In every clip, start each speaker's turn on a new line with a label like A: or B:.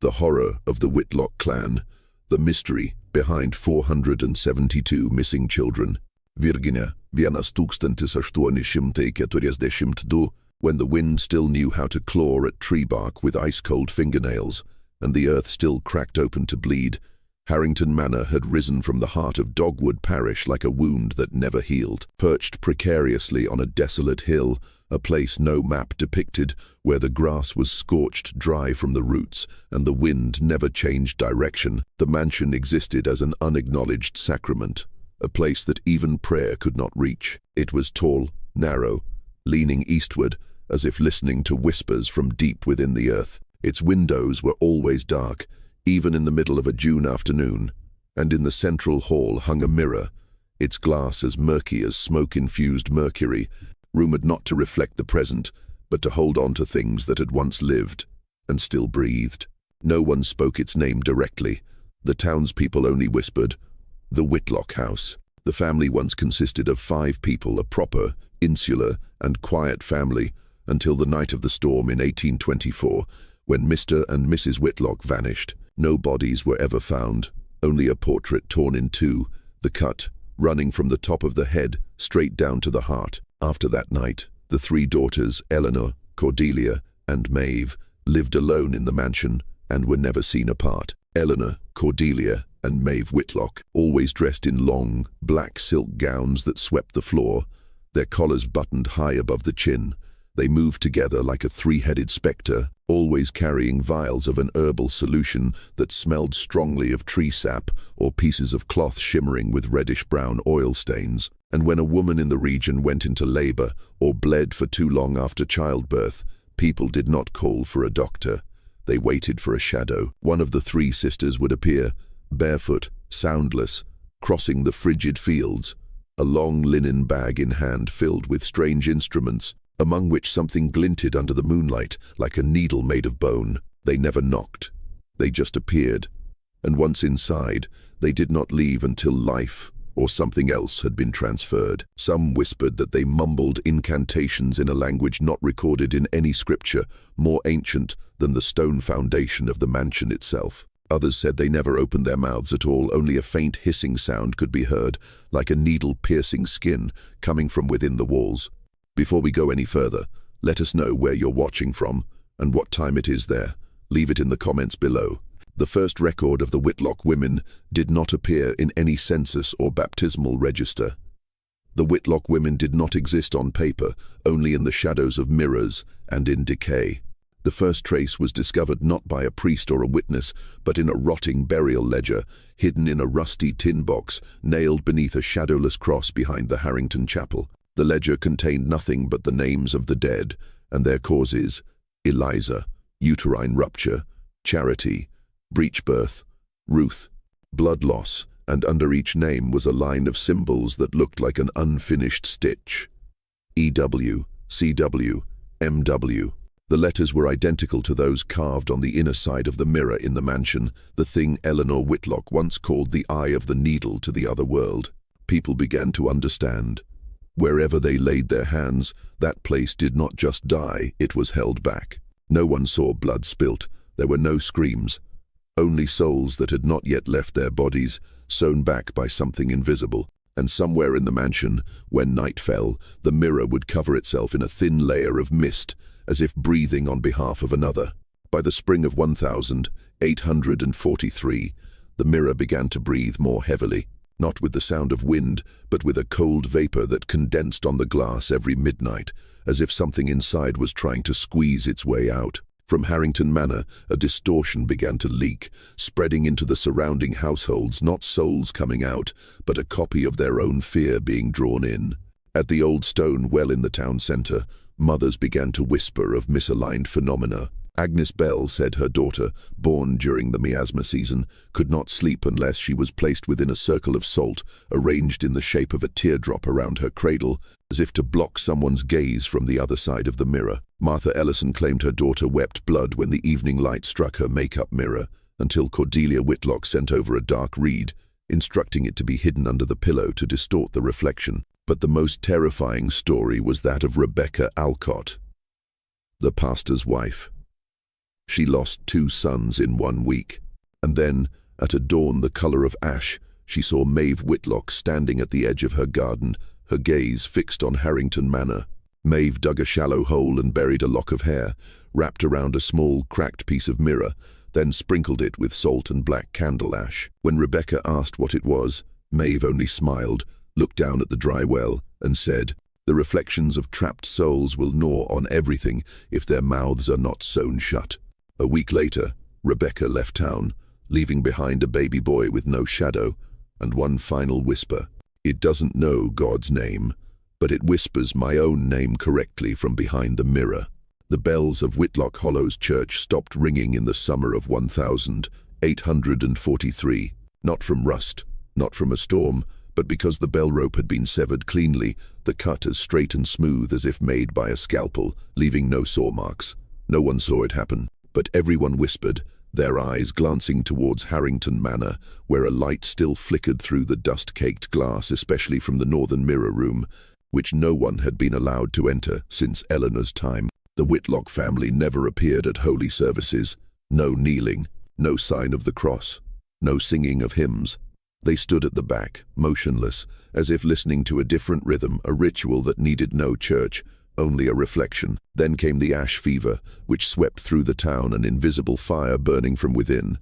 A: The horror of the Whitlock clan, the mystery behind 472 missing children. Virginia, 1842, when the wind still knew how to claw at tree bark with ice-cold fingernails, and the earth still cracked open to bleed, Harrington Manor had risen from the heart of Dogwood Parish like a wound that never healed. Perched precariously on a desolate hill, a place no map depicted, where the grass was scorched dry from the roots and the wind never changed direction, the mansion existed as an unacknowledged sacrament, a place that even prayer could not reach. It was tall, narrow, leaning eastward, as if listening to whispers from deep within the earth. Its windows were always dark, even in the middle of a June afternoon, and in the central hall hung a mirror, its glass as murky as smoke-infused mercury, rumored not to reflect the present, but to hold on to things that had once lived and still breathed. No one spoke its name directly. The townspeople only whispered, "The Whitlock house." The family once consisted of 5 people, a proper, insular, and quiet family, until the night of the storm in 1824, when Mr. and Mrs. Whitlock vanished. No bodies were ever found, only a portrait torn in two, the cut running from the top of the head straight down to the heart. After that night, the 3 daughters, Eleanor, Cordelia, and Maeve, lived alone in the mansion and were never seen apart. Eleanor, Cordelia, and Maeve Whitlock, always dressed in long, black silk gowns that swept the floor, their collars buttoned high above the chin. They moved together like a 3-headed spectre, always carrying vials of an herbal solution that smelled strongly of tree sap or pieces of cloth shimmering with reddish-brown oil stains. And when a woman in the region went into labor or bled for too long after childbirth, people did not call for a doctor. They waited for a shadow. One of the 3 sisters would appear, barefoot, soundless, crossing the frigid fields, a long linen bag in hand filled with strange instruments, among which something glinted under the moonlight like a needle made of bone. They never knocked. They just appeared. And once inside, they did not leave until life or something else had been transferred. Some whispered that they mumbled incantations in a language not recorded in any scripture, more ancient than the stone foundation of the mansion itself. Others said they never opened their mouths at all, only a faint hissing sound could be heard, like a needle piercing skin, coming from within the walls. Before we go any further, let us know where you're watching from and what time it is there. Leave it in the comments below. The first record of the Whitlock women did not appear in any census or baptismal register. The Whitlock women did not exist on paper, only in the shadows of mirrors and in decay. The first trace was discovered not by a priest or a witness, but in a rotting burial ledger, hidden in a rusty tin box, nailed beneath a shadowless cross behind the Harrington Chapel. The ledger contained nothing but the names of the dead and their causes: Eliza, uterine rupture; Charity, breech birth; Ruth, blood loss, and under each name was a line of symbols that looked like an unfinished stitch. EW, CW, MW. The letters were identical to those carved on the inner side of the mirror in the mansion, the thing Eleanor Whitlock once called the eye of the needle to the other world. People began to understand. Wherever they laid their hands, that place did not just die, it was held back. No one saw blood spilt. There were no screams. Only souls that had not yet left their bodies, sewn back by something invisible. And somewhere in the mansion, when night fell, the mirror would cover itself in a thin layer of mist, as if breathing on behalf of another. By the spring of 1843, the mirror began to breathe more heavily. Not with the sound of wind, but with a cold vapor that condensed on the glass every midnight, as if something inside was trying to squeeze its way out. From Harrington Manor, a distortion began to leak, spreading into the surrounding households, not souls coming out, but a copy of their own fear being drawn in. At the old stone well in the town centre, mothers began to whisper of misaligned phenomena. Agnes Bell said her daughter, born during the miasma season, could not sleep unless she was placed within a circle of salt arranged in the shape of a teardrop around her cradle, as if to block someone's gaze from the other side of the mirror. Martha Ellison claimed her daughter wept blood when the evening light struck her makeup mirror, until Cordelia Whitlock sent over a dark reed, instructing it to be hidden under the pillow to distort the reflection. But the most terrifying story was that of Rebecca Alcott, the pastor's wife. She lost 2 sons in 1 week. And then, at a dawn the color of ash, she saw Maeve Whitlock standing at the edge of her garden, her gaze fixed on Harrington Manor. Maeve dug a shallow hole and buried a lock of hair, wrapped around a small, cracked piece of mirror, then sprinkled it with salt and black candle ash. When Rebecca asked what it was, Maeve only smiled, looked down at the dry well, and said, "The reflections of trapped souls will gnaw on everything if their mouths are not sewn shut." A week later, Rebecca left town, leaving behind a baby boy with no shadow and one final whisper. It doesn't know God's name, but it whispers my own name correctly from behind the mirror. The bells of Whitlock Hollows Church stopped ringing in the summer of 1843, not from rust, not from a storm, but because the bell rope had been severed cleanly, the cut as straight and smooth as if made by a scalpel, leaving no saw marks. No one saw it happen, but everyone whispered, their eyes glancing towards Harrington Manor, where a light still flickered through the dust-caked glass, especially from the northern mirror room, which no one had been allowed to enter since Eleanor's time. The Whitlock family never appeared at holy services. No kneeling, no sign of the cross, no singing of hymns. They stood at the back, motionless, as if listening to a different rhythm, a ritual that needed no church, only a reflection. Then came the ash fever, which swept through the town, an invisible fire burning from within.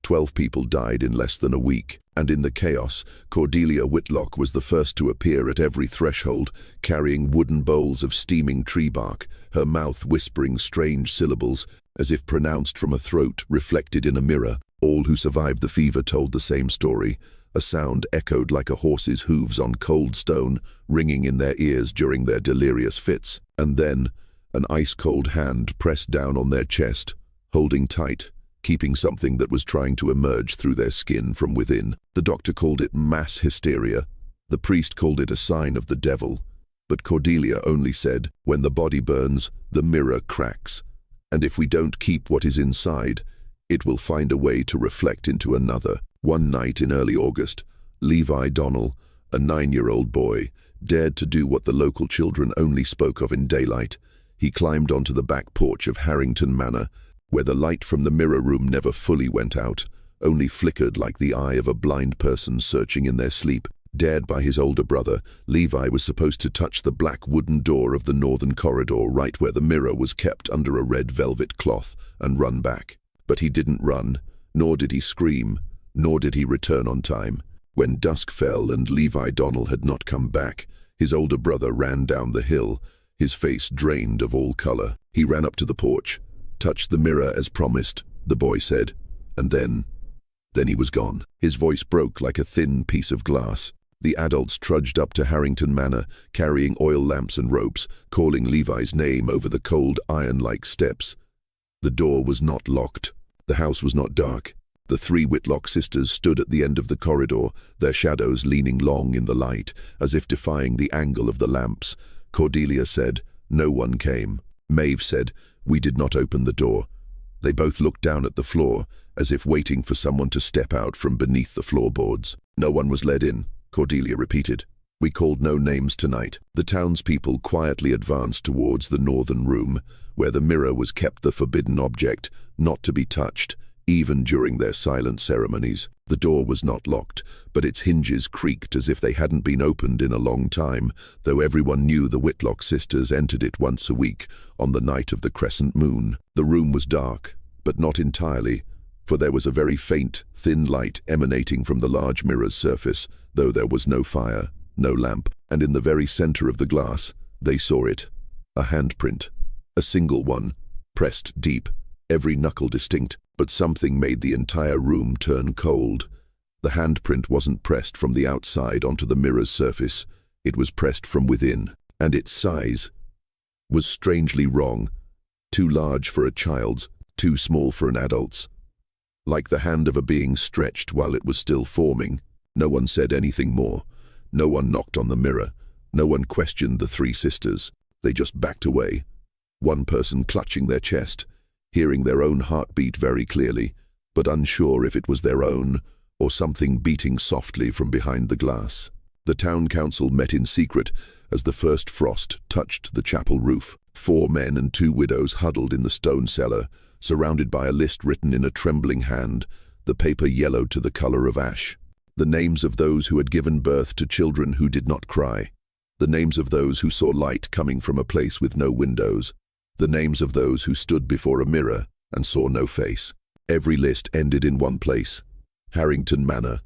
A: 12 people died in less than a week, and in the chaos, Cordelia Whitlock was the first to appear at every threshold, carrying wooden bowls of steaming tree bark, her mouth whispering strange syllables, as if pronounced from a throat reflected in a mirror. All who survived the fever told the same story. A sound echoed like a horse's hooves on cold stone, ringing in their ears during their delirious fits. And then, an ice-cold hand pressed down on their chest, holding tight, keeping something that was trying to emerge through their skin from within. The doctor called it mass hysteria. The priest called it a sign of the devil. But Cordelia only said, "When the body burns, the mirror cracks. And if we don't keep what is inside, it will find a way to reflect into another." One night in early August, Levi Donnell, a 9-year-old boy, dared to do what the local children only spoke of in daylight. He climbed onto the back porch of Harrington Manor, where the light from the mirror room never fully went out, only flickered like the eye of a blind person searching in their sleep. Dared by his older brother, Levi was supposed to touch the black wooden door of the northern corridor right where the mirror was kept under a red velvet cloth and run back. But he didn't run, nor did he scream, nor did he return on time. When dusk fell and Levi Donnell had not come back, his older brother ran down the hill, his face drained of all color. He ran up to the porch, touched the mirror as promised, the boy said, and then he was gone. His voice broke like a thin piece of glass. The adults trudged up to Harrington Manor, carrying oil lamps and ropes, calling Levi's name over the cold iron-like steps. The door was not locked. The house was not dark. The 3 Whitlock sisters stood at the end of the corridor, their shadows leaning long in the light, as if defying the angle of the lamps. Cordelia said, "No one came." Maeve said, "We did not open the door." They both looked down at the floor, as if waiting for someone to step out from beneath the floorboards. "No one was let in," Cordelia repeated. "We called no names tonight." The townspeople quietly advanced towards the northern room, where the mirror was kept, the forbidden object, not to be touched, even during their silent ceremonies. The door was not locked, but its hinges creaked as if they hadn't been opened in a long time, though everyone knew the Whitlock sisters entered it once a week, on the night of the crescent moon. The room was dark, but not entirely, for there was a very faint, thin light emanating from the large mirror's surface, though there was no fire, no lamp, and in the very center of the glass, they saw it. A handprint. A single one, pressed deep, every knuckle distinct, but something made the entire room turn cold. The handprint wasn't pressed from the outside onto the mirror's surface, it was pressed from within, and its size was strangely wrong, too large for a child's, too small for an adult's. Like the hand of a being stretched while it was still forming. No one said anything more. No one knocked on the mirror. No one questioned the 3 sisters. They just backed away, one person clutching their chest, hearing their own heartbeat very clearly, but unsure if it was their own or something beating softly from behind the glass. The town council met in secret as the first frost touched the chapel roof. 4 men and 2 widows huddled in the stone cellar, surrounded by a list written in a trembling hand, the paper yellowed to the color of ash. The names of those who had given birth to children who did not cry. The names of those who saw light coming from a place with no windows. The names of those who stood before a mirror and saw no face. Every list ended in one place: Harrington Manor.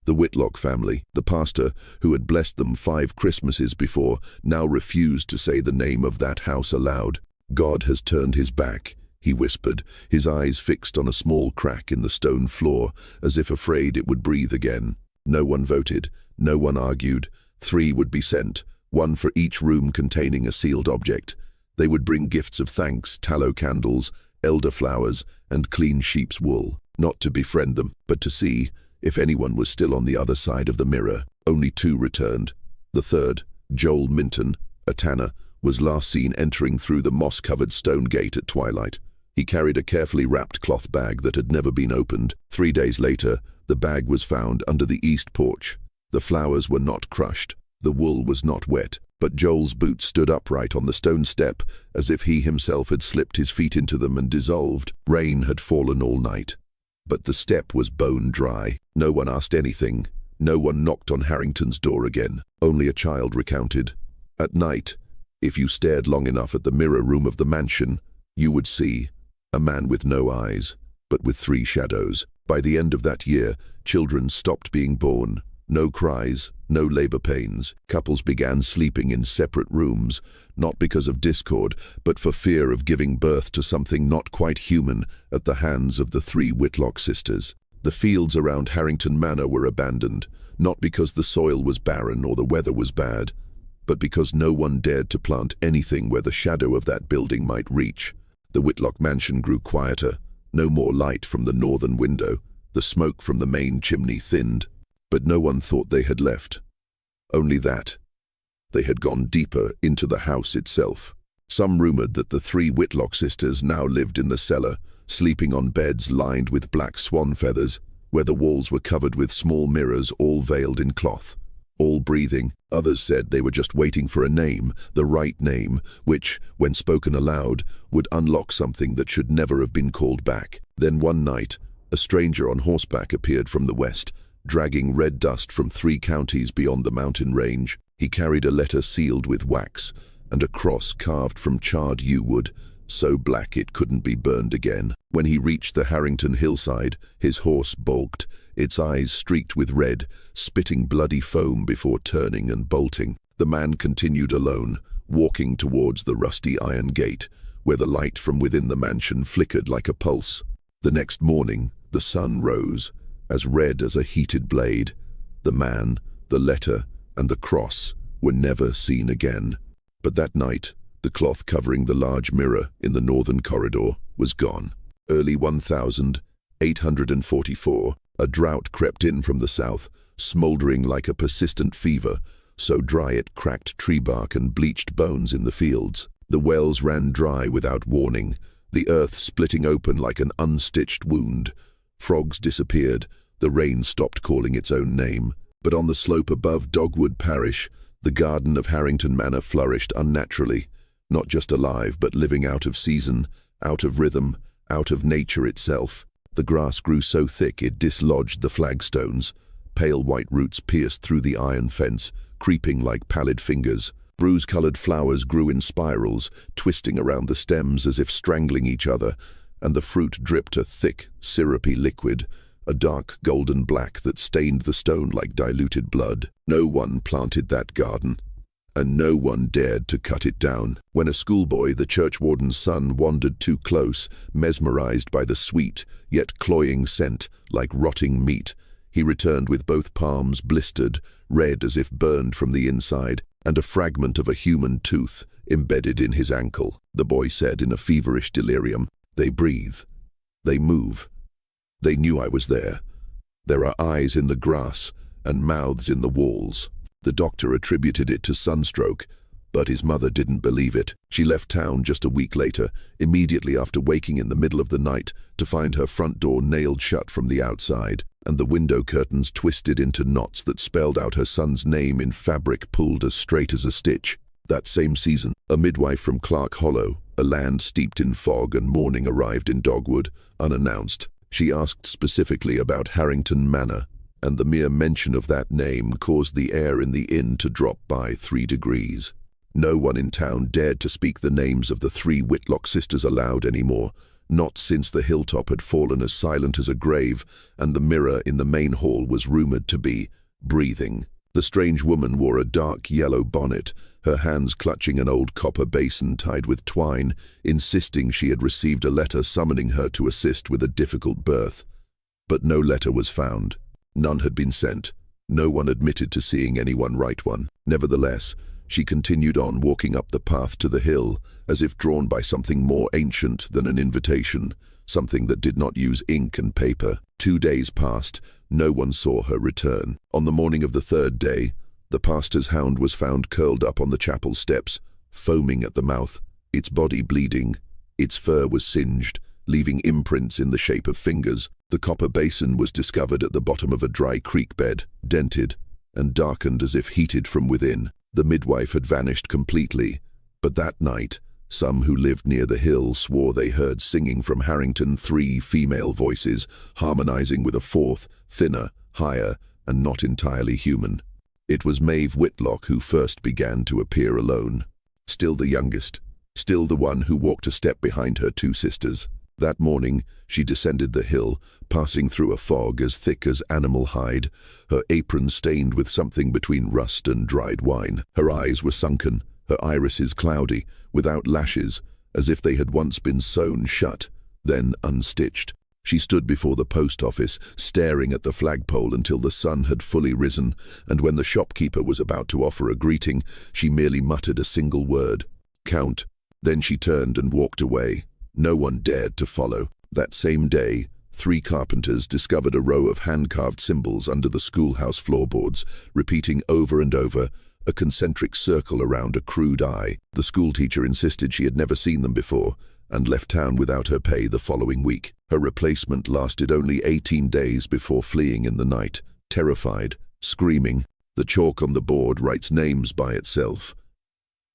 A: The Whitlock family, the pastor who had blessed them 5 Christmases before, now refused to say the name of that house aloud. "God has turned his back," he whispered, his eyes fixed on a small crack in the stone floor, as if afraid it would breathe again. No one voted, no one argued. 3 would be sent, 1 for each room containing a sealed object. They would bring gifts of thanks, tallow candles, elderflowers, and clean sheep's wool, not to befriend them, but to see if anyone was still on the other side of the mirror. Only 2 returned. The third, Joel Minton, a tanner, was last seen entering through the moss-covered stone gate at twilight. He carried a carefully wrapped cloth bag that had never been opened. 3 days later, the bag was found under the east porch. The flowers were not crushed, the wool was not wet, but Joel's boots stood upright on the stone step, as if he himself had slipped his feet into them and dissolved. Rain had fallen all night, but the step was bone dry. No one asked anything. No one knocked on Harrington's door again. Only a child recounted. At night, if you stared long enough at the mirror room of the mansion, you would see a man with no eyes, but with 3 shadows. By the end of that year, children stopped being born. No cries, no labor pains. Couples began sleeping in separate rooms, not because of discord, but for fear of giving birth to something not quite human at the hands of the 3 Whitlock sisters. The fields around Harrington Manor were abandoned, not because the soil was barren or the weather was bad, but because no one dared to plant anything where the shadow of that building might reach. The Whitlock mansion grew quieter. No more light from the northern window. The smoke from the main chimney thinned. But no one thought they had left. Only that they had gone deeper into the house itself. Some rumored that the 3 Whitlock sisters now lived in the cellar, sleeping on beds lined with black swan feathers, where the walls were covered with small mirrors all veiled in cloth, all breathing. Others said they were just waiting for a name, the right name, which, when spoken aloud, would unlock something that should never have been called back. Then one night, a stranger on horseback appeared from the west, dragging red dust from 3 counties beyond the mountain range. He carried a letter sealed with wax and a cross carved from charred yew wood, so black it couldn't be burned again. When he reached the Harrington hillside, his horse balked, its eyes streaked with red, spitting bloody foam before turning and bolting. The man continued alone, walking towards the rusty iron gate, where the light from within the mansion flickered like a pulse. The next morning, the sun rose, as red as a heated blade. The man, the letter, and the cross were never seen again. But that night, the cloth covering the large mirror in the northern corridor was gone. Early 1844, a drought crept in from the south, smoldering like a persistent fever, so dry it cracked tree bark and bleached bones in the fields. The wells ran dry without warning, the earth splitting open like an unstitched wound. Frogs disappeared, the rain stopped calling its own name. But on the slope above Dogwood Parish, the garden of Harrington Manor flourished unnaturally, not just alive but living out of season, out of rhythm, out of nature itself. The grass grew so thick it dislodged the flagstones. Pale white roots pierced through the iron fence, creeping like pallid fingers. Bruise-colored flowers grew in spirals, twisting around the stems as if strangling each other, and the fruit dripped a thick, syrupy liquid, a dark golden black that stained the stone like diluted blood. No one planted that garden, and no one dared to cut it down. When a schoolboy, the churchwarden's son, wandered too close, mesmerized by the sweet, yet cloying scent, like rotting meat, he returned with both palms blistered, red as if burned from the inside, and a fragment of a human tooth embedded in his ankle. The boy said in a feverish delirium, "They breathe. They move. They knew I was there. There are eyes in the grass and mouths in the walls." The doctor attributed it to sunstroke, but his mother didn't believe it. She left town just a week later, immediately after waking in the middle of the night to find her front door nailed shut from the outside, and the window curtains twisted into knots that spelled out her son's name in fabric pulled as straight as a stitch. That same season, a midwife from Clark Hollow, A land steeped in fog and morning arrived in Dogwood, unannounced. She asked specifically about Harrington Manor, and the mere mention of that name caused the air in the inn to drop by 3 degrees. No one in town dared to speak the names of the 3 Whitlock sisters aloud anymore, not since the hilltop had fallen as silent as a grave, and the mirror in the main hall was rumored to be breathing. The strange woman wore a dark yellow bonnet, her hands clutching an old copper basin tied with twine, insisting she had received a letter summoning her to assist with a difficult birth. But no letter was found. None had been sent. No one admitted to seeing anyone write one. Nevertheless, she continued on, walking up the path to the hill, as if drawn by something more ancient than an invitation, something that did not use ink and paper. 2 days passed. No one saw her return. On the morning of the 3rd day, the pastor's hound was found curled up on the chapel steps, foaming at the mouth, its body bleeding. Its fur was singed, leaving imprints in the shape of fingers. The copper basin was discovered at the bottom of a dry creek bed, dented and darkened as if heated from within. The midwife had vanished completely, but that night, some who lived near the hill swore they heard singing from Harrington 3 female voices, harmonizing with a 4th, thinner, higher, and not entirely human. It was Maeve Whitlock who first began to appear alone. Still the youngest, still the one who walked a step behind her 2 sisters. That morning, she descended the hill, passing through a fog as thick as animal hide, her apron stained with something between rust and dried wine. Her eyes were sunken, her irises cloudy, without lashes, as if they had once been sewn shut, then unstitched. She stood before the post office, staring at the flagpole until the sun had fully risen, and when the shopkeeper was about to offer a greeting, she merely muttered a single word, "Count." Then she turned and walked away. No one dared to follow. That same day, 3 carpenters discovered a row of hand-carved symbols under the schoolhouse floorboards, repeating over and over, a concentric circle around a crude eye. The schoolteacher insisted she had never seen them before, and left town without her pay the following week. Her replacement lasted only 18 days before fleeing in the night, terrified, screaming. The chalk on the board writes names by itself,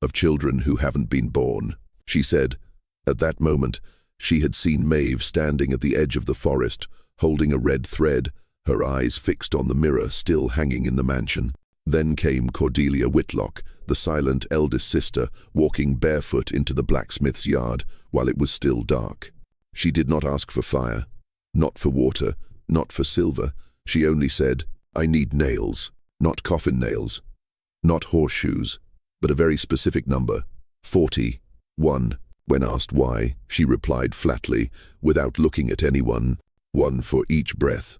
A: of children who haven't been born. She said, at that moment, she had seen Maeve standing at the edge of the forest, holding a red thread, her eyes fixed on the mirror still hanging in the mansion. Then came Cordelia Whitlock, the silent eldest sister, walking barefoot into the blacksmith's yard while it was still dark. She did not ask for fire, not for water, not for silver. She only said, "I need nails, not coffin nails, not horseshoes, but a very specific number, 41. When asked why, she replied flatly, without looking at anyone, "One for each breath."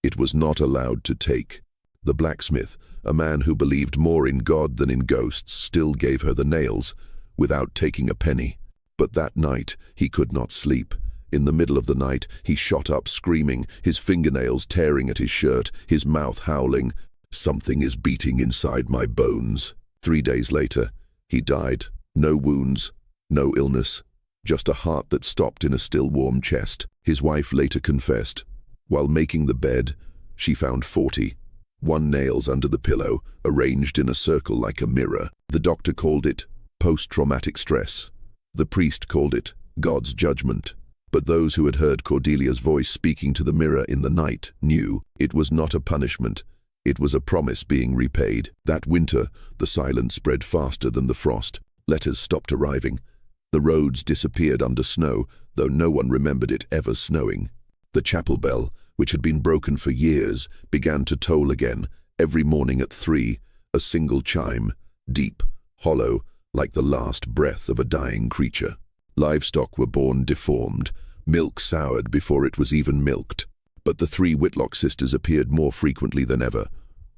A: It was not allowed to take. The blacksmith, a man who believed more in God than in ghosts, still gave her the nails, without taking a penny. But that night, he could not sleep. In the middle of the night, he shot up screaming, his fingernails tearing at his shirt, his mouth howling, "Something is beating inside my bones." 3 days later, he died. No wounds, no illness, just a heart that stopped in a still warm chest. His wife later confessed, while making the bed, she found 41 nails under the pillow, arranged in a circle like a mirror. The doctor called it post-traumatic stress. The priest called it God's judgment. But those who had heard Cordelia's voice speaking to the mirror in the night knew it was not a punishment. It was a promise being repaid. That winter, the silence spread faster than the frost. Letters stopped arriving. The roads disappeared under snow, though no one remembered it ever snowing. The chapel bell, which had been broken for years, began to toll again, every morning at 3, a single chime, deep, hollow, like the last breath of a dying creature. Livestock were born deformed, milk soured before it was even milked. But the 3 Whitlock sisters appeared more frequently than ever,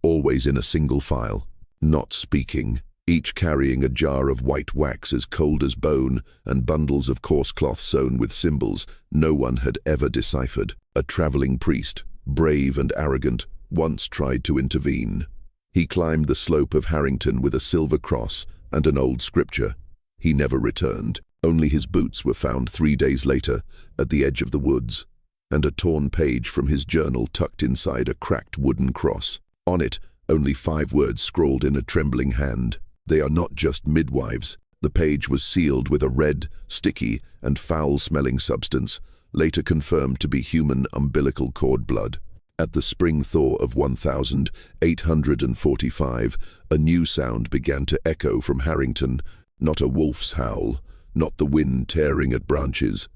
A: always in a single file, not speaking, each carrying a jar of white wax as cold as bone and bundles of coarse cloth sewn with symbols no one had ever deciphered. A traveling priest, brave and arrogant, once tried to intervene. He climbed the slope of Harrington with a silver cross and an old scripture. He never returned. Only his boots were found 3 days later at the edge of the woods, and a torn page from his journal tucked inside a cracked wooden cross. On it, only 5 words scrawled in a trembling hand. "They are not just midwives, The page was sealed with a red, sticky, and foul-smelling substance, later confirmed to be human umbilical cord blood. At the spring thaw of 1845, a new sound began to echo from Harrington, not a wolf's howl, not the wind tearing at branches,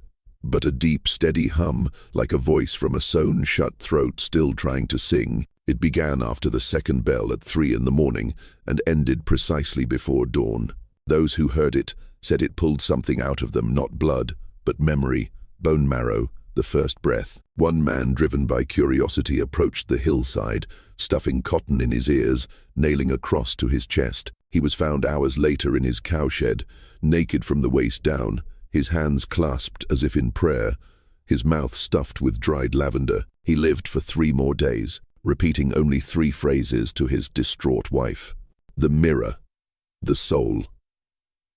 A: but a deep, steady hum, like a voice from a sewn-shut throat still trying to sing. It began after the second bell at 3 in the morning and ended precisely before dawn. Those who heard it said it pulled something out of them, not blood, but memory, bone marrow, the first breath. One man, driven by curiosity, approached the hillside, stuffing cotton in his ears, nailing a cross to his chest. He was found hours later in his cowshed, naked from the waist down, his hands clasped as if in prayer, his mouth stuffed with dried lavender. He lived for 3 more days, repeating only 3 phrases to his distraught wife. The mirror, the soul,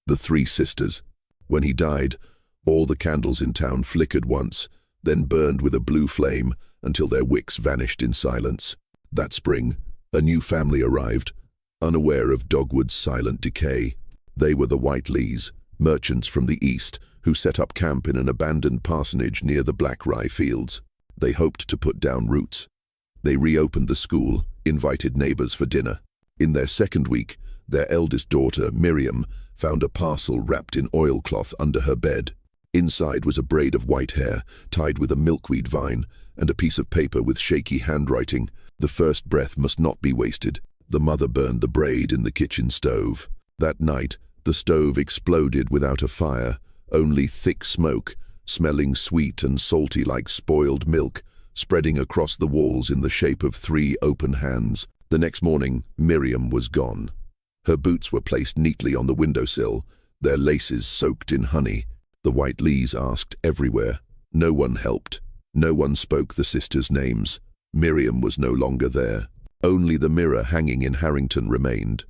A: the 3 sisters. When he died, all the candles in town flickered once, then burned with a blue flame until their wicks vanished in silence. That spring, a new family arrived, unaware of Dogwood's silent decay. They were the Whitleys, merchants from the east, who set up camp in an abandoned parsonage near the black rye fields. They hoped to put down roots. They reopened the school, invited neighbors for dinner. In their second week, their eldest daughter, Miriam, found a parcel wrapped in oilcloth under her bed. Inside was a braid of white hair, tied with a milkweed vine, and a piece of paper with shaky handwriting. The first breath must not be wasted. The mother burned the braid in the kitchen stove. That night, the stove exploded without a fire, only thick smoke, smelling sweet and salty like spoiled milk, spreading across the walls in the shape of 3 open hands. The next morning, Miriam was gone. Her boots were placed neatly on the windowsill, their laces soaked in honey. The Whiteleys asked everywhere. No one helped. No one spoke the sisters' names. Miriam was no longer there. Only the mirror hanging in Harrington remained.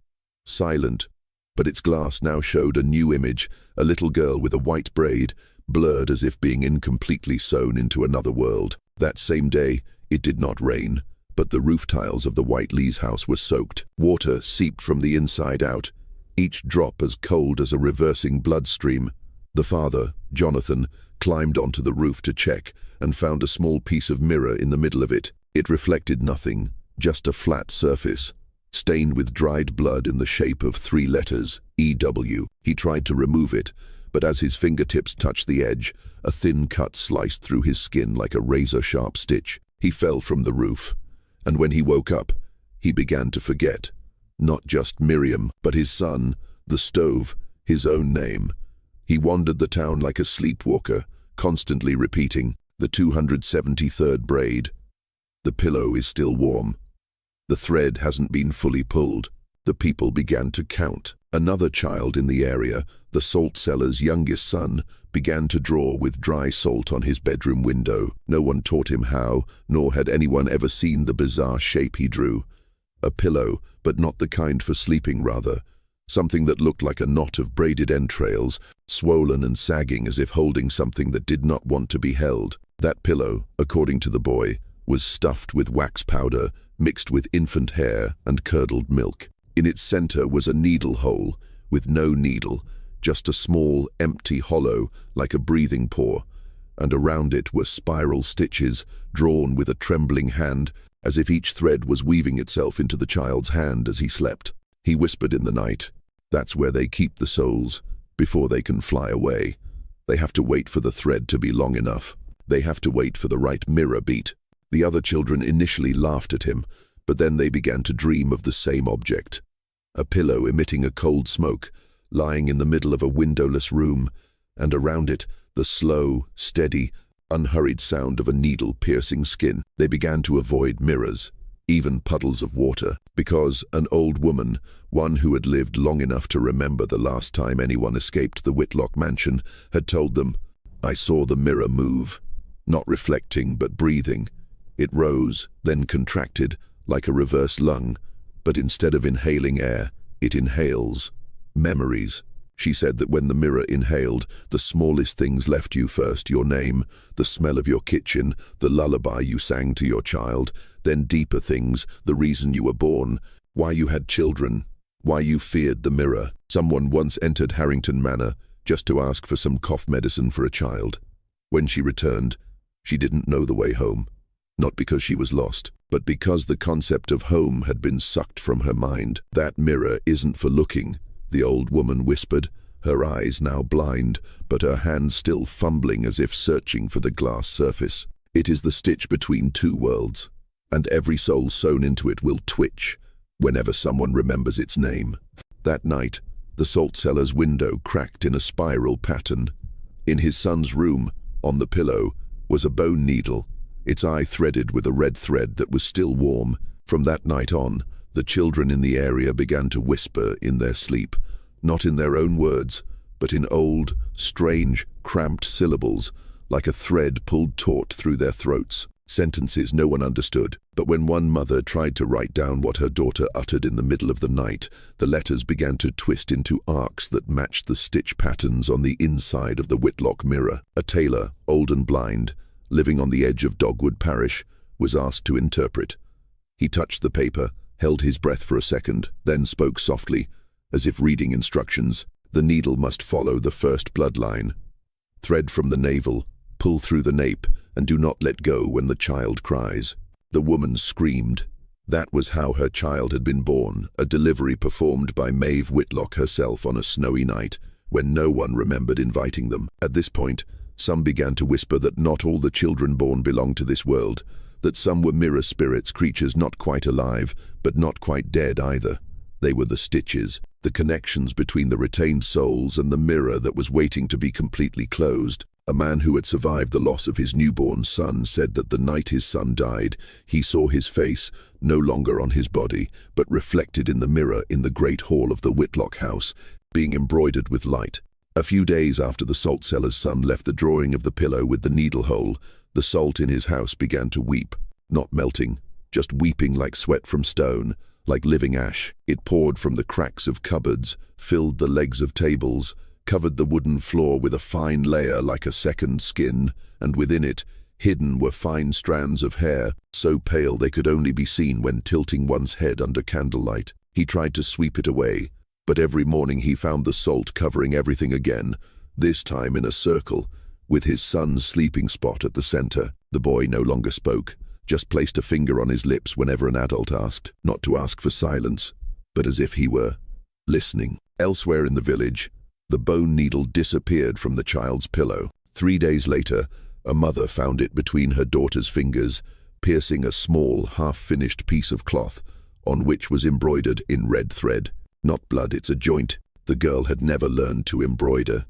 A: Silent, but its glass now showed a new image, a little girl with a white braid, blurred as if being incompletely sewn into another world. That same day, it did not rain, but the roof tiles of the Whiteleys' house were soaked. Water seeped from the inside out, each drop as cold as a reversing bloodstream. The father, Jonathan, climbed onto the roof to check and found a small piece of mirror in the middle of it. It reflected nothing, just a flat surface, stained with dried blood in the shape of 3 letters, EW. He tried to remove it, but as his fingertips touched the edge, a thin cut sliced through his skin like a razor-sharp stitch. He fell from the roof, and when he woke up, he began to forget. Not just Miriam, but his son, the stove, his own name. He wandered the town like a sleepwalker, constantly repeating, the 273rd braid. The pillow is still warm. The thread hasn't been fully pulled. The people began to count. Another child in the area, the salt seller's youngest son, began to draw with dry salt on his bedroom window. No one taught him how, nor had anyone ever seen the bizarre shape he drew. A pillow, but not the kind for sleeping, rather. Something that looked like a knot of braided entrails, swollen and sagging as if holding something that did not want to be held. That pillow, according to the boy, was stuffed with wax powder, mixed with infant hair and curdled milk. In its center was a needle hole, with no needle, just a small, empty hollow like a breathing pore, and around it were spiral stitches, drawn with a trembling hand, as if each thread was weaving itself into the child's hand as he slept. He whispered in the night, "That's where they keep the souls, before they can fly away. They have to wait for the thread to be long enough. They have to wait for the right mirror beat." The other children initially laughed at him, but then they began to dream of the same object. A pillow emitting a cold smoke, lying in the middle of a windowless room, and around it, the slow, steady, unhurried sound of a needle piercing skin. They began to avoid mirrors, even puddles of water, because an old woman, one who had lived long enough to remember the last time anyone escaped the Whitlock mansion, had told them, "I saw the mirror move, not reflecting but breathing. It rose, then contracted, like a reverse lung, but instead of inhaling air, it inhales memories." She said that when the mirror inhaled, the smallest things left you first, your name, the smell of your kitchen, the lullaby you sang to your child, then deeper things, the reason you were born, why you had children, Why you feared the mirror. Someone once entered Harrington Manor just to ask for some cough medicine for a child. When she returned, she didn't know the way home. Not because she was lost, but because the concept of home had been sucked from her mind. That mirror isn't for looking, the old woman whispered, her eyes now blind, but her hands still fumbling as if searching for the glass surface. It is the stitch between two worlds, and every soul sewn into it will twitch whenever someone remembers its name. That night, the salt cellar's window cracked in a spiral pattern. In his son's room, on the pillow, was a bone needle, its eye threaded with a red thread that was still warm. From that night on, the children in the area began to whisper in their sleep, not in their own words, but in old, strange, cramped syllables, like a thread pulled taut through their throats. Sentences no one understood, but when one mother tried to write down what her daughter uttered in the middle of the night, the letters began to twist into arcs that matched the stitch patterns on the inside of the Whitlock mirror. A tailor, old and blind, living on the edge of Dogwood Parish, was asked to interpret. He touched the paper, held his breath for a second, then spoke softly, as if reading instructions. The needle must follow the first bloodline. Thread from the navel, pull through the nape, and do not let go when the child cries. The woman screamed. That was how her child had been born, a delivery performed by Maeve Whitlock herself on a snowy night, when no one remembered inviting them. At this point, some began to whisper that not all the children born belonged to this world, that some were mirror spirits, creatures not quite alive, but not quite dead either. They were the stitches, the connections between the retained souls and the mirror that was waiting to be completely closed. A man who had survived the loss of his newborn son said that the night his son died, he saw his face, no longer on his body, but reflected in the mirror in the great hall of the Whitlock house, being embroidered with light. A few days after the salt seller's son left the drawing of the pillow with the needle hole, the salt in his house began to weep, not melting, just weeping like sweat from stone, like living ash. It poured from the cracks of cupboards, filled the legs of tables, covered the wooden floor with a fine layer like a second skin, and within it, hidden were fine strands of hair, so pale they could only be seen when tilting one's head under candlelight. He tried to sweep it away, but every morning he found the salt covering everything again, this time in a circle, with his son's sleeping spot at the center. The boy no longer spoke, just placed a finger on his lips whenever an adult asked, not to ask for silence, but as if he were listening. Elsewhere in the village, the bone needle disappeared from the child's pillow. 3 days later, a mother found it between her daughter's fingers, piercing a small, half-finished piece of cloth, on which was embroidered in red thread. Not blood, it's a joint. The girl had never learned to embroider,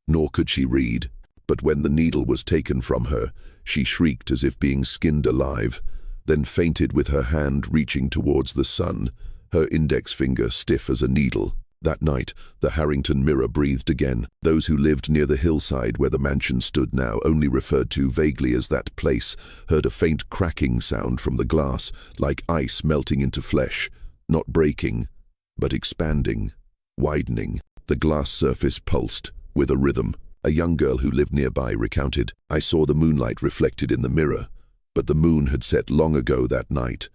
A: nor could she read. But when the needle was taken from her, she shrieked as if being skinned alive, then fainted with her hand reaching towards the sun, her index finger stiff as a needle. That night, the Harrington mirror breathed again. Those who lived near the hillside where the mansion stood now, only referred to vaguely as that place, heard a faint cracking sound from the glass, like ice melting into flesh, not breaking, but expanding, widening. The glass surface pulsed, with a rhythm. A young girl who lived nearby recounted, "I saw the moonlight reflected in the mirror, but the moon had set long ago that night.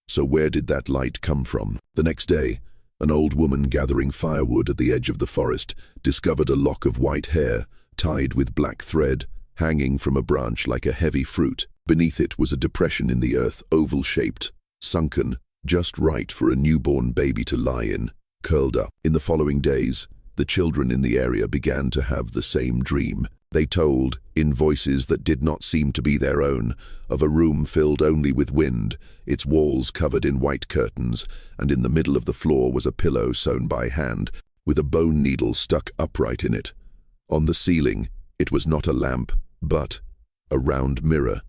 A: So where did that light come from?" The next day, an old woman gathering firewood at the edge of the forest discovered a lock of white hair, tied with black thread, hanging from a branch like a heavy fruit. Beneath it was a depression in the earth, oval-shaped, sunken, just right for a newborn baby to lie in, curled up. In the following days, the children in the area began to have the same dream. They told, in voices that did not seem to be their own, of a room filled only with wind, its walls covered in white curtains, and in the middle of the floor was a pillow sewn by hand, with a bone needle stuck upright in it. On the ceiling, it was not a lamp, but a round mirror,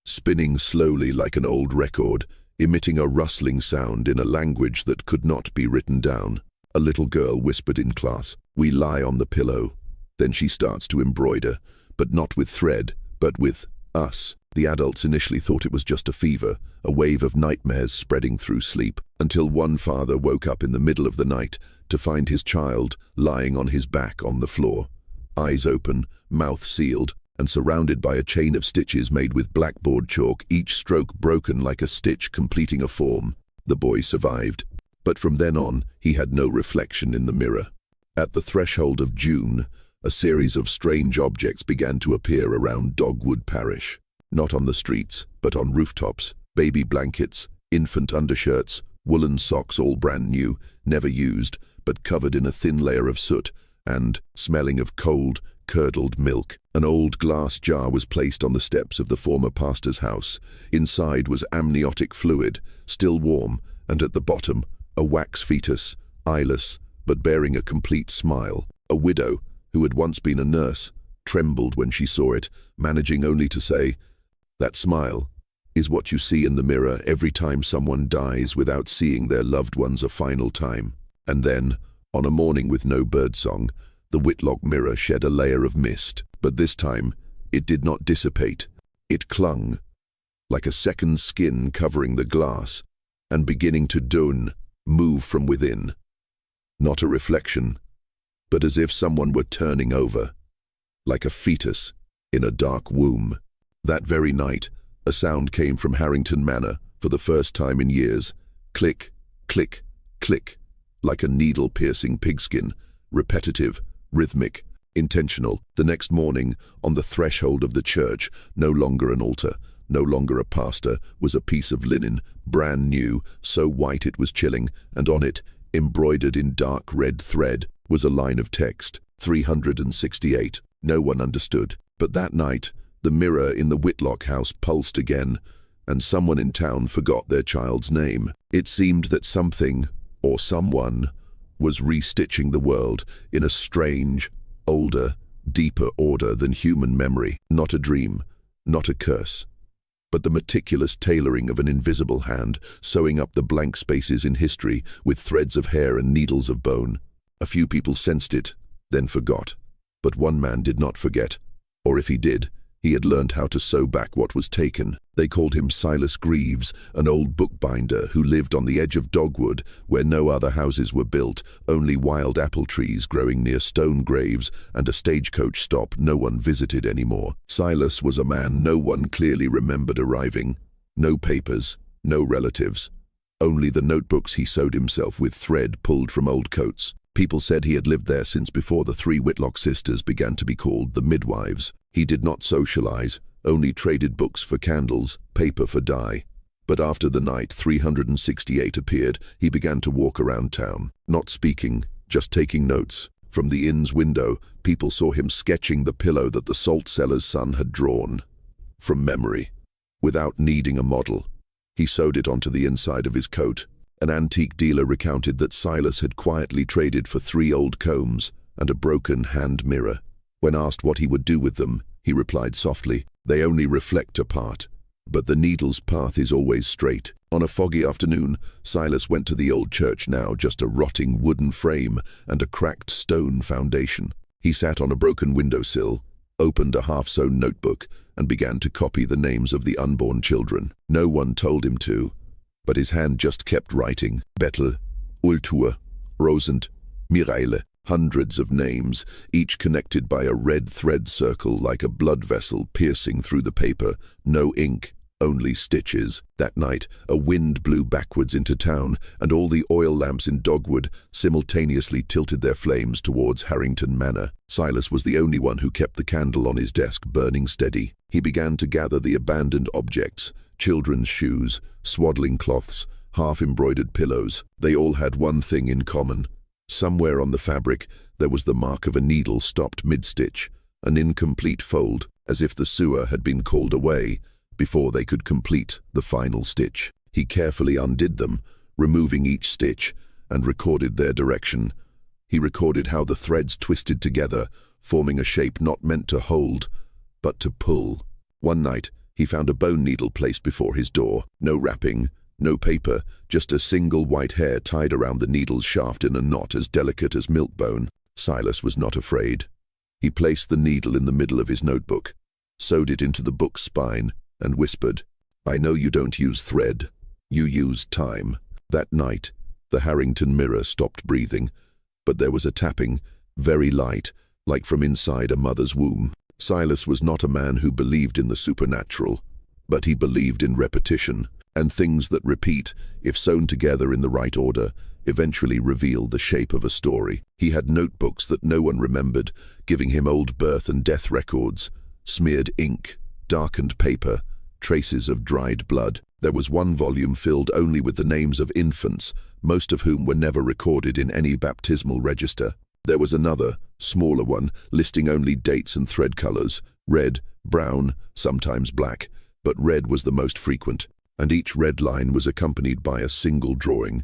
A: spinning slowly like an old record, emitting a rustling sound in a language that could not be written down. A little girl whispered in class, "We lie on the pillow." Then she starts to embroider, but not with thread, but with us. The adults initially thought it was just a fever, a wave of nightmares spreading through sleep, until one father woke up in the middle of the night to find his child lying on his back on the floor, eyes open, mouth sealed, and surrounded by a chain of stitches made with blackboard chalk, each stroke broken like a stitch completing a form. The boy survived. But from then on, he had no reflection in the mirror. At the threshold of June, a series of strange objects began to appear around Dogwood Parish. Not on the streets, but on rooftops. Baby blankets, infant undershirts, woolen socks, all brand new, never used, but covered in a thin layer of soot, and smelling of cold, curdled milk. An old glass jar was placed on the steps of the former pastor's house. Inside was amniotic fluid, still warm, and at the bottom, a wax fetus, eyeless, but bearing a complete smile. A widow, who had once been a nurse, trembled when she saw it, managing only to say, "That smile is what you see in the mirror every time someone dies without seeing their loved ones a final time." And then, on a morning with no birdsong, the Whitlock mirror shed a layer of mist, but this time it did not dissipate. It clung, like a second skin covering the glass, and beginning to move from within. Not a reflection, but as if someone were turning over, like a fetus in a dark womb. That very night, a sound came from Harrington Manor for the first time in years. Click, click, click, like a needle-piercing pigskin, repetitive, rhythmic, intentional. The next morning, on the threshold of the church, no longer an altar, no longer a pastor, was a piece of linen, brand new, so white it was chilling, and on it, embroidered in dark red thread, was a line of text, 368. No one understood. But that night, the mirror in the Whitlock house pulsed again, and someone in town forgot their child's name. It seemed that something, or someone, was restitching the world in a strange, older, deeper order than human memory. Not a dream, not a curse, but the meticulous tailoring of an invisible hand, sewing up the blank spaces in history with threads of hair and needles of bone. A few people sensed it, then forgot. But one man did not forget, or if he did, he had learned how to sew back what was taken. They called him Silas Greaves, an old bookbinder who lived on the edge of Dogwood, where no other houses were built, only wild apple trees growing near stone graves and a stagecoach stop no one visited anymore. Silas was a man no one clearly remembered arriving. No papers, no relatives. Only the notebooks he sewed himself with thread pulled from old coats. People said he had lived there since before the 3 Whitlock sisters began to be called the midwives. He did not socialize, only traded books for candles, paper for dye. But after the night 368 appeared, he began to walk around town, not speaking, just taking notes. From the inn's window, people saw him sketching the pillow that the salt seller's son had drawn. From memory, without needing a model, he sewed it onto the inside of his coat. An antique dealer recounted that Silas had quietly traded for 3 old combs and a broken hand mirror. When asked what he would do with them, he replied softly, "They only reflect apart, but the needle's path is always straight." On a foggy afternoon, Silas went to the old church, now just a rotting wooden frame and a cracked stone foundation. He sat on a broken windowsill, opened a half-sewn notebook, and began to copy the names of the unborn children. No one told him to, but his hand just kept writing. Bettel, Ultur, Rosent, Mireille. Hundreds of names, each connected by a red thread circle like a blood vessel piercing through the paper. No ink, only stitches. That night, a wind blew backwards into town, and all the oil lamps in Dogwood simultaneously tilted their flames towards Harrington Manor. Silas was the only one who kept the candle on his desk burning steady. He began to gather the abandoned objects, children's shoes, swaddling cloths, half-embroidered pillows. They all had one thing in common. Somewhere on the fabric, there was the mark of a needle stopped mid-stitch, an incomplete fold, as if the sewer had been called away before they could complete the final stitch. He carefully undid them, removing each stitch, and recorded their direction. He recorded how the threads twisted together, forming a shape not meant to hold, but to pull. One night, he found a bone needle placed before his door. No wrapping, no paper, just a single white hair tied around the needle's shaft in a knot as delicate as milk bone. Silas was not afraid. He placed the needle in the middle of his notebook, sewed it into the book's spine, and whispered, "I know you don't use thread. You use time." That night, the Harrington mirror stopped breathing, but there was a tapping, very light, like from inside a mother's womb. Silas was not a man who believed in the supernatural, but he believed in repetition. And things that repeat, if sewn together in the right order, eventually reveal the shape of a story. He had notebooks that no one remembered, giving him old birth and death records, smeared ink, darkened paper, traces of dried blood. There was one volume filled only with the names of infants, most of whom were never recorded in any baptismal register. There was another, smaller one, listing only dates and thread colors, red, brown, sometimes black, but red was the most frequent, and each red line was accompanied by a single drawing,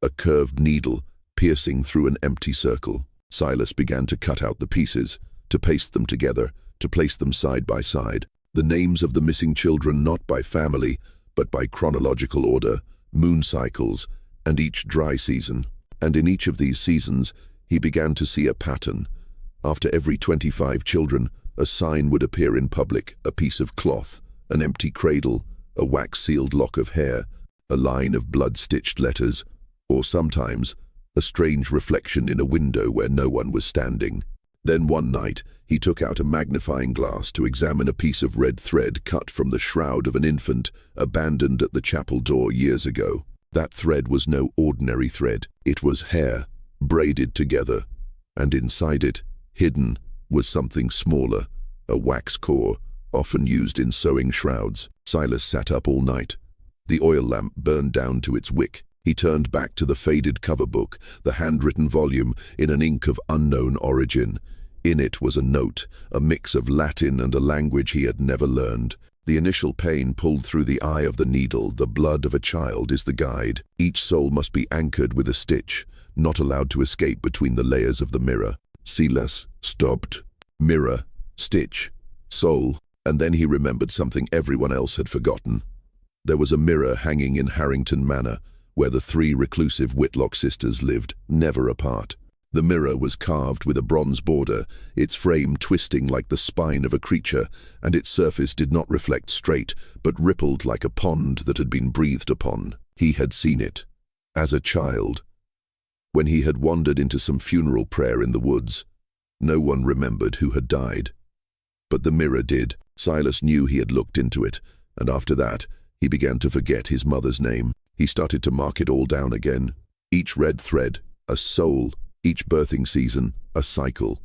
A: a curved needle piercing through an empty circle. Silas began to cut out the pieces, to paste them together, to place them side by side. The names of the missing children not by family, but by chronological order, moon cycles, and each dry season. And in each of these seasons, he began to see a pattern. After every 25 children, a sign would appear in public, a piece of cloth, an empty cradle, a wax-sealed lock of hair, a line of blood-stitched letters, or sometimes a strange reflection in a window where no one was standing. Then one night, he took out a magnifying glass to examine a piece of red thread cut from the shroud of an infant abandoned at the chapel door years ago. That thread was no ordinary thread. It was hair, braided together, and inside it, hidden, was something smaller, a wax core, often used in sewing shrouds. Silas sat up all night. The oil lamp burned down to its wick. He turned back to the faded cover book, the handwritten volume in an ink of unknown origin. In it was a note, a mix of Latin and a language he had never learned. The initial pain pulled through the eye of the needle. The blood of a child is the guide. Each soul must be anchored with a stitch, not allowed to escape between the layers of the mirror. Silas stopped. Mirror, stitch, soul, and then he remembered something everyone else had forgotten. There was a mirror hanging in Harrington Manor, where the 3 reclusive Whitlock sisters lived, never apart. The mirror was carved with a bronze border, its frame twisting like the spine of a creature, and its surface did not reflect straight, but rippled like a pond that had been breathed upon. He had seen it, as a child, when he had wandered into some funeral prayer in the woods. No one remembered who had died. But the mirror did. Silas knew he had looked into it, and after that, he began to forget his mother's name. He started to mark it all down again. Each red thread, a soul. Each birthing season, a cycle.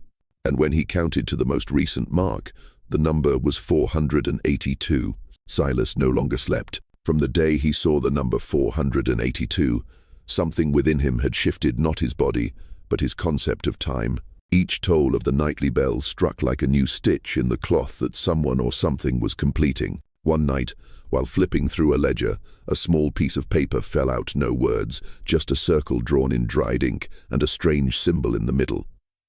A: And when he counted to the most recent mark, the number was 482. Silas no longer slept. From the day he saw the number 482, something within him had shifted, not his body, but his concept of time. Each toll of the nightly bell struck like a new stitch in the cloth that someone or something was completing. One night, while flipping through a ledger, a small piece of paper fell out, no words, just a circle drawn in dried ink and a strange symbol in the middle.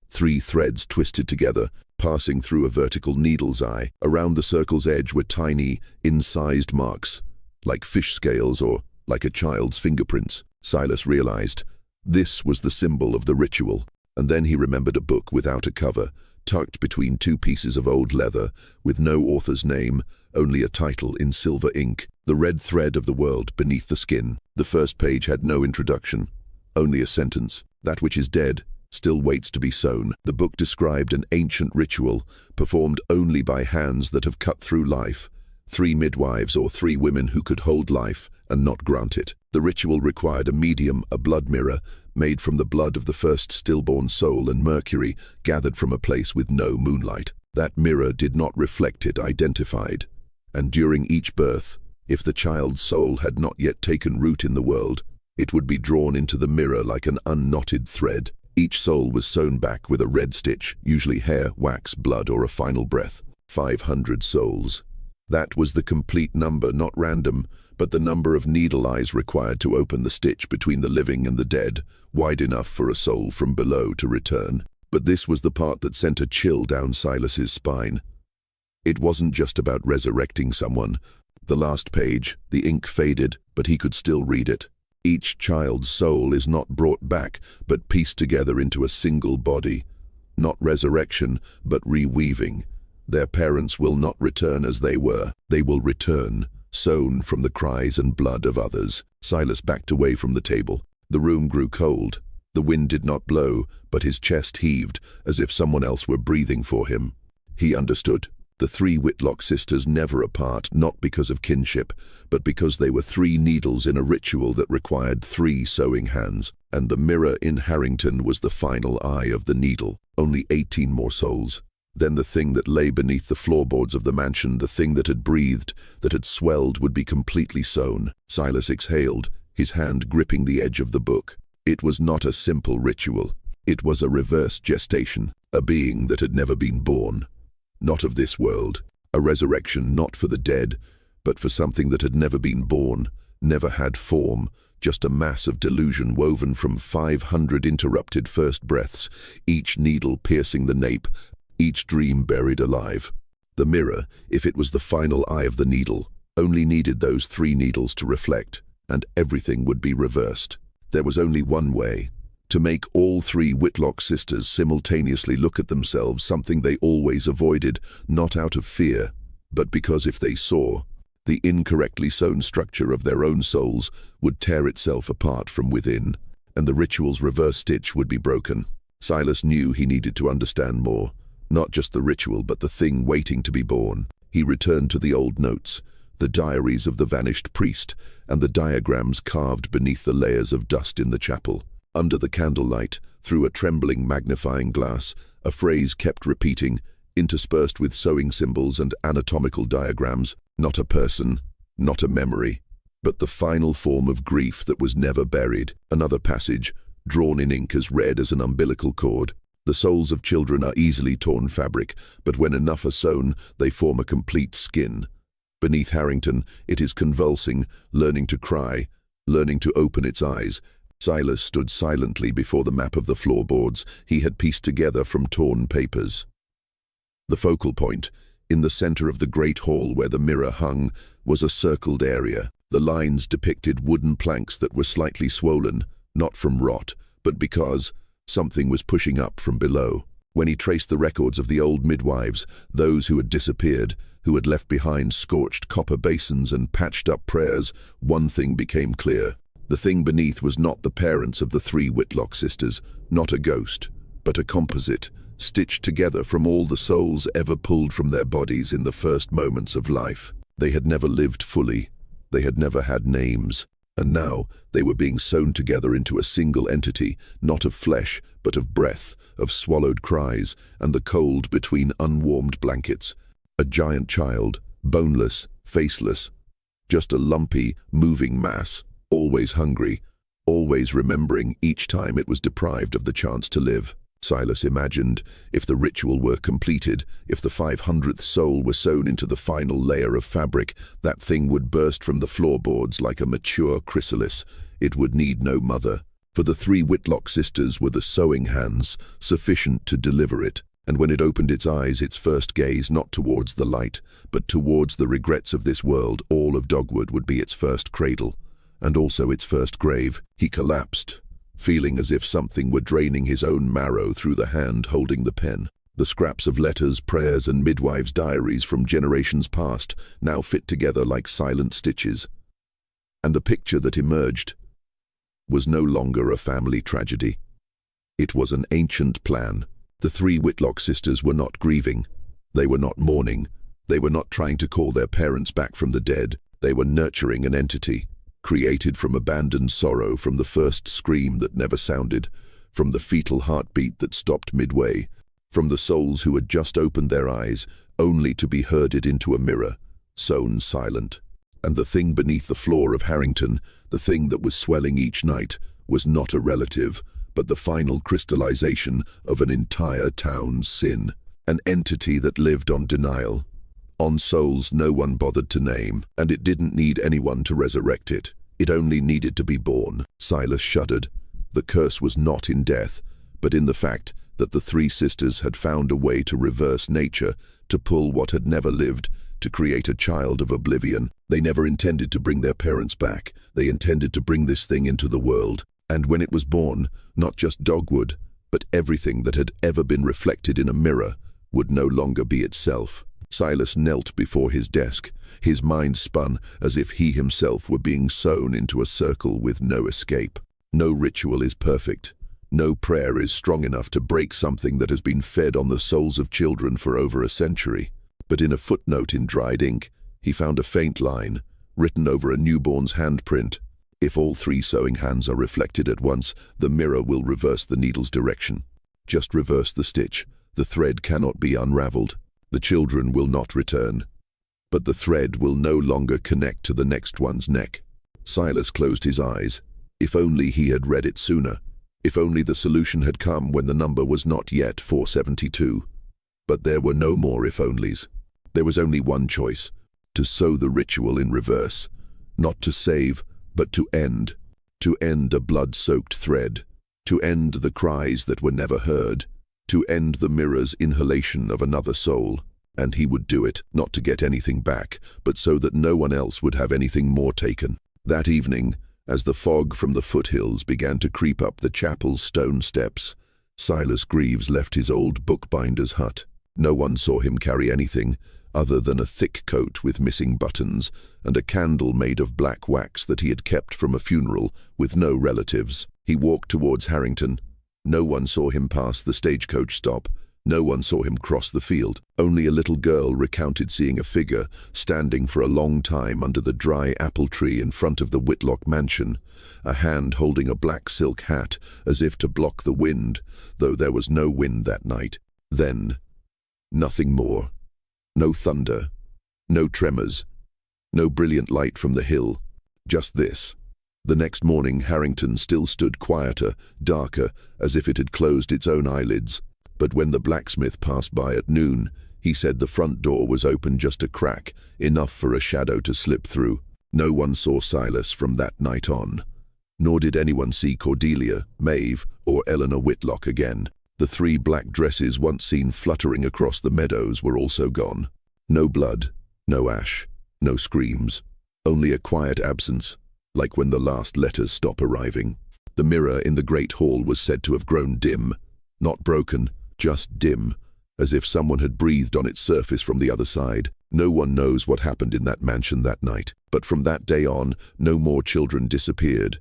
A: 3 threads twisted together, passing through a vertical needle's eye. Around the circle's edge were tiny, incised marks, like fish scales or like a child's fingerprints. Silas realized this was the symbol of the ritual, and then he remembered a book without a cover, tucked between 2 pieces of old leather, with no author's name, only a title in silver ink, The Red Thread of the World Beneath the Skin. The first page had no introduction, only a sentence. That which is dead still waits to be sown. The book described an ancient ritual, performed only by hands that have cut through life, 3 midwives or 3 women who could hold life and not grant it. The ritual required a medium, a blood mirror, made from the blood of the first stillborn soul and mercury, gathered from a place with no moonlight. That mirror did not reflect it identified. And during each birth, if the child's soul had not yet taken root in the world, it would be drawn into the mirror like an unknotted thread. Each soul was sewn back with a red stitch, usually hair, wax, blood, or a final breath. 500 souls. That was the complete number, not random, but the number of needle eyes required to open the stitch between the living and the dead, wide enough for a soul from below to return. But this was the part that sent a chill down Silas's spine. It wasn't just about resurrecting someone. The last page, the ink faded, but he could still read it. Each child's soul is not brought back, but pieced together into a single body. Not resurrection, but reweaving. Their parents will not return as they were. They will return, sown from the cries and blood of others. Silas backed away from the table. The room grew cold. The wind did not blow, but his chest heaved, as if someone else were breathing for him. He understood. The three Whitlock sisters never apart, not because of kinship, but because they were three needles in a ritual that required three sewing hands. And the mirror in Harrington was the final eye of the needle. Only 18 more souls. Then the thing that lay beneath the floorboards of the mansion, the thing that had breathed, that had swelled, would be completely sewn. Silas exhaled, his hand gripping the edge of the book. It was not a simple ritual. It was a reverse gestation, a being that had never been born. Not of this world. A resurrection not for the dead, but for something that had never been born, never had form, just a mass of delusion woven from 500 interrupted first breaths, each needle piercing the nape, each dream buried alive. The mirror, if it was the final eye of the needle, only needed those three needles to reflect, and everything would be reversed. There was only one way. To make all three Whitlock sisters simultaneously look at themselves, something they always avoided, not out of fear, but because if they saw, the incorrectly sewn structure of their own souls would tear itself apart from within, and the ritual's reverse stitch would be broken. Silas knew he needed to understand more, not just the ritual but the thing waiting to be born. He returned to the old notes, the diaries of the vanished priest, and the diagrams carved beneath the layers of dust in the chapel. Under the candlelight, through a trembling magnifying glass, a phrase kept repeating, interspersed with sewing symbols and anatomical diagrams. Not a person, not a memory, but the final form of grief that was never buried. Another passage, drawn in ink as red as an umbilical cord. The souls of children are easily torn fabric, but when enough are sewn, they form a complete skin. Beneath Harrington, it is convulsing, learning to cry, learning to open its eyes. Silas stood silently before the map of the floorboards he had pieced together from torn papers. The focal point, in the center of the great hall where the mirror hung, was a circled area. The lines depicted wooden planks that were slightly swollen, not from rot, but because something was pushing up from below. When he traced the records of the old midwives, those who had disappeared, who had left behind scorched copper basins and patched up prayers, one thing became clear. The thing beneath was not the parents of the three Whitlock sisters, not a ghost, but a composite, stitched together from all the souls ever pulled from their bodies in the first moments of life. They had never lived fully. They had never had names. And now they were being sewn together into a single entity, not of flesh, but of breath, of swallowed cries, and the cold between unwarmed blankets. A giant child, boneless, faceless, just a lumpy, moving mass, always hungry, always remembering each time it was deprived of the chance to live. Silas imagined, if the ritual were completed, if the 500th soul were sewn into the final layer of fabric, that thing would burst from the floorboards like a mature chrysalis. It would need no mother, for the three Whitlock sisters were the sewing hands, sufficient to deliver it. And when it opened its eyes, its first gaze not towards the light, but towards the regrets of this world, all of Dogwood would be its first cradle, and also its first grave. He collapsed, feeling as if something were draining his own marrow through the hand holding the pen. The scraps of letters, prayers, and midwives' diaries from generations past now fit together like silent stitches. And the picture that emerged was no longer a family tragedy. It was an ancient plan. The three Whitlock sisters were not grieving. They were not mourning. They were not trying to call their parents back from the dead. They were nurturing an entity, created from abandoned sorrow, from the first scream that never sounded, from the fetal heartbeat that stopped midway, from the souls who had just opened their eyes, only to be herded into a mirror, sewn silent. And the thing beneath the floor of Harrington, the thing that was swelling each night, was not a relative, but the final crystallization of an entire town's sin. An entity that lived on denial, on souls no one bothered to name, and it didn't need anyone to resurrect it. It only needed to be born. Silas shuddered. The curse was not in death, but in the fact that the three sisters had found a way to reverse nature, to pull what had never lived, to create a child of oblivion. They never intended to bring their parents back. They intended to bring this thing into the world. And when it was born, not just Dogwood, but everything that had ever been reflected in a mirror, would no longer be itself. Silas knelt before his desk. His mind spun as if he himself were being sewn into a circle with no escape. No ritual is perfect. No prayer is strong enough to break something that has been fed on the souls of children for over a century. But in a footnote in dried ink, he found a faint line, written over a newborn's handprint. If all 3 sewing hands are reflected at once, the mirror will reverse the needle's direction. Just reverse the stitch. The thread cannot be unraveled. The children will not return. But the thread will no longer connect to the next one's neck. Silas closed his eyes. If only he had read it sooner. If only the solution had come when the number was not yet 472. But there were no more if-onlys. There was only one choice: to sew the ritual in reverse. Not to save, but to end. To end a blood-soaked thread. To end the cries that were never heard. To end the mirror's inhalation of another soul. And he would do it, not to get anything back, but so that no one else would have anything more taken. That evening, as the fog from the foothills began to creep up the chapel's stone steps, Silas Greaves left his old bookbinder's hut. No one saw him carry anything other than a thick coat with missing buttons and a candle made of black wax that he had kept from a funeral with no relatives. He walked towards Harrington. No one saw him pass the stagecoach stop. No one saw him cross the field. Only a little girl recounted seeing a figure standing for a long time under the dry apple tree in front of the Whitlock mansion, a hand holding a black silk hat as if to block the wind, though there was no wind that night. Then, nothing more. No thunder, no tremors, no brilliant light from the hill. Just this. The next morning, Harrington still stood quieter, darker, as if it had closed its own eyelids. But when the blacksmith passed by at noon, he said the front door was open just a crack, enough for a shadow to slip through. No one saw Silas from that night on. Nor did anyone see Cordelia, Maeve, or Eleanor Whitlock again. The 3 black dresses once seen fluttering across the meadows were also gone. No blood, no ash, no screams. Only a quiet absence, like when the last letters stop arriving. The mirror in the great hall was said to have grown dim. Not broken, just dim, as if someone had breathed on its surface from the other side. No one knows what happened in that mansion that night, but from that day on, no more children disappeared.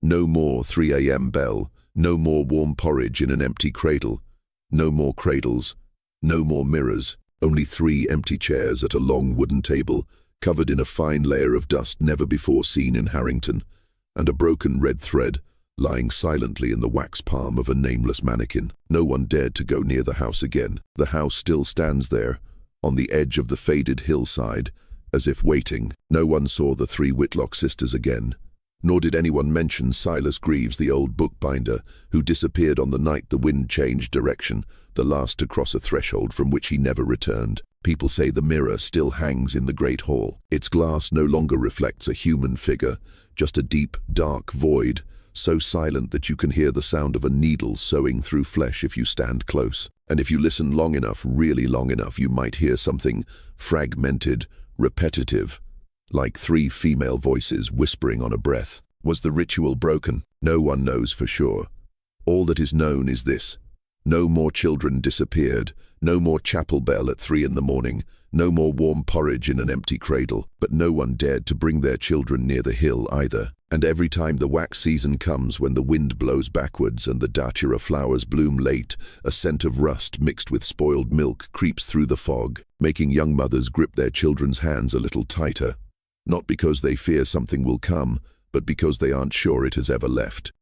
A: No more 3 a.m. bell, no more warm porridge in an empty cradle, no more cradles, no more mirrors, only 3 empty chairs at a long wooden table, covered in a fine layer of dust never before seen in Harrington, and a broken red thread lying silently in the wax palm of a nameless mannequin. No one dared to go near the house again. The house still stands there, on the edge of the faded hillside, as if waiting. No one saw the 3 Whitlock sisters again, nor did anyone mention Silas Greaves, the old bookbinder, who disappeared on the night the wind changed direction, the last to cross a threshold from which he never returned. People say the mirror still hangs in the great hall. Its glass no longer reflects a human figure, just a deep, dark void, so silent that you can hear the sound of a needle sewing through flesh if you stand close. And if you listen long enough, really long enough, you might hear something fragmented, repetitive, like 3 female voices whispering on a breath. Was the ritual broken? No one knows for sure. All that is known is this: no more children disappeared, no more chapel bell at 3 in the morning, no more warm porridge in an empty cradle, but no one dared to bring their children near the hill either. And every time the wax season comes, when the wind blows backwards and the datura flowers bloom late, a scent of rust mixed with spoiled milk creeps through the fog, making young mothers grip their children's hands a little tighter. Not because they fear something will come, but because they aren't sure it has ever left.